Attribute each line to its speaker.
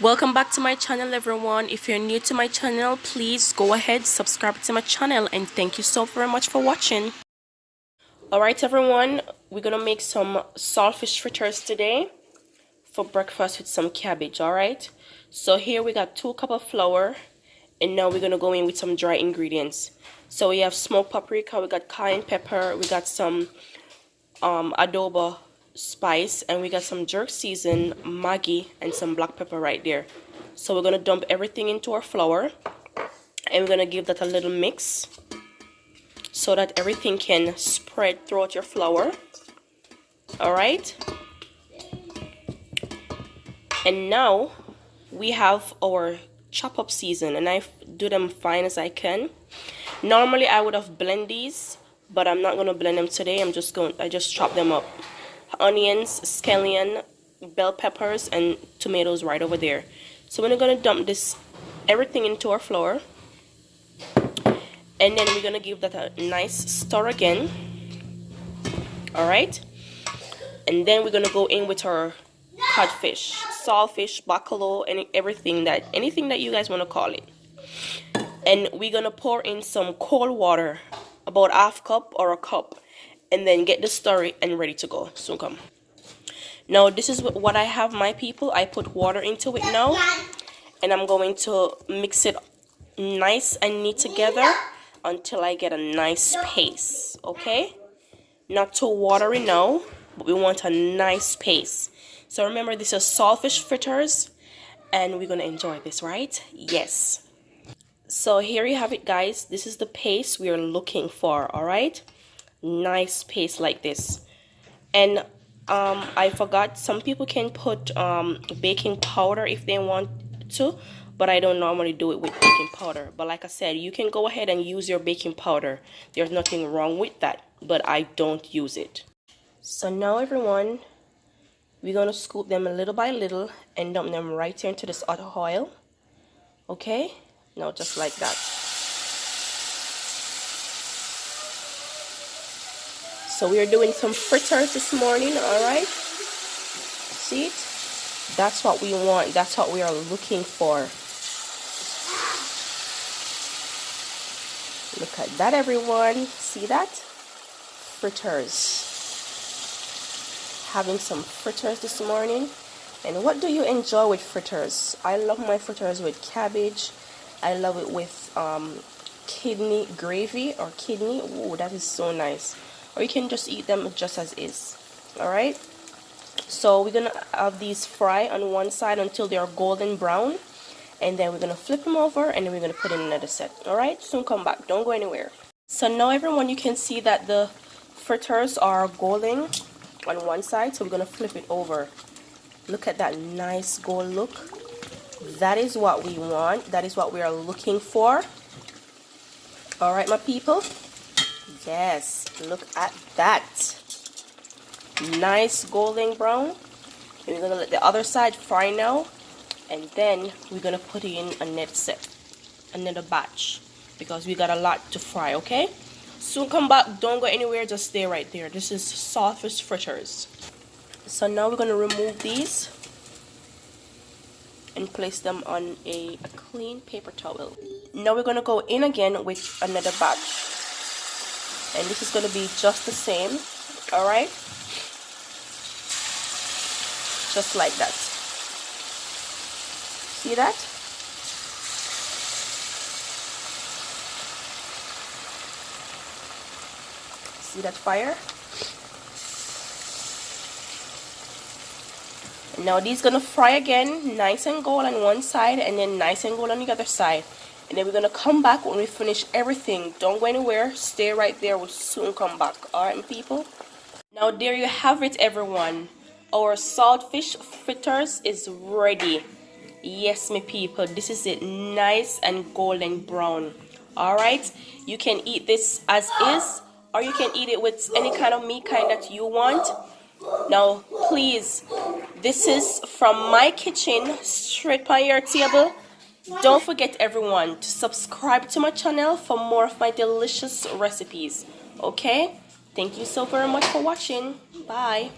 Speaker 1: Welcome back to my channel, everyone. If you're new to my channel, please go ahead, subscribe to my channel, and thank you so very much for watching. Alright everyone, we're gonna make some saltfish fritters today for breakfast with some cabbage. Alright, so here we got 2 cups of flour, and now we're gonna go in with some dry ingredients. So we have smoked paprika, we got cayenne pepper, we got some adobo spice, and we got some jerk season, maggi, and some black pepper right there. So we're gonna dump everything into our flour, and we're gonna give that a little mix so that everything can spread throughout your flour. Alright, and now we have our chop up season, and I do them fine as I can. Normally I would have blend these, but I'm not gonna blend them today. I just chop them up. Onions, scallion, bell peppers, and tomatoes right over there. So we're gonna dump everything into our flour, and then we're gonna give that a nice stir again. Alright, and then we're gonna go in with our codfish, saltfish, bacalao, and anything that you guys want to call it. And we're gonna pour in some cold water, about ½ cup or a cup, and then get the stir and ready to go. So come. Now this is what I have, my people. I put water into it now, and I'm going to mix it nice and neat together until I get a nice paste. Okay, not too watery now, but we want a nice paste. So remember, this is saltfish fritters, and we're gonna enjoy this, right? Yes. So here you have it, guys. This is the paste we are looking for. All right, nice paste like this. And I forgot, some people can put baking powder if they want to, but I don't normally do it with baking powder. But like I said, you can go ahead and use your baking powder. There's nothing wrong with that, but I don't use it. So now everyone, we're gonna scoop them little by little and dump them right here into this hot oil. Okay, now just like that. So we are doing some fritters this morning. All right, see it? That's what we want. That's what we are looking for. Look at that, everyone. See that? Fritters. Having some fritters this morning. And what do you enjoy with fritters? I love my fritters with cabbage. I love it with kidney gravy or kidney. Ooh, that is so nice. Or you can just eat them just as is. Alright, so we're gonna have these fry on one side until they are golden brown, and then we're gonna flip them over, and then we're gonna put in another set. Alright, soon come back, don't go anywhere. So now everyone, you can see that the fritters are golden on one side, so we're gonna flip it over. Look at that nice gold look. That is what we want. That is what we are looking for. Alright, my people. Yes, look at that. Nice golden brown. And we're gonna let the other side fry now, and then we're gonna put in another batch, because we got a lot to fry. Okay, soon come back, don't go anywhere, just stay right there. This is saltfish fritters. So now we're gonna remove these and place them on a clean paper towel. Now we're gonna go in again with another batch, and this is gonna be just the same. All right, just like that. See that? See that fire? And now these gonna fry again, nice and gold on one side, and then nice and gold on the other side. And then we're gonna come back when we finish everything. Don't go anywhere, stay right there, we'll soon come back. Alright, people? Now there you have it, everyone. Our saltfish fritters is ready. Yes, my people, this is it, nice and golden brown. Alright, you can eat this as is, or you can eat it with any kind of meat kind that you want. Now please, this is from my kitchen, straight on your table. Don't forget, everyone, to subscribe to my channel for more of my delicious recipes. Okay, thank you so very much for watching. Bye.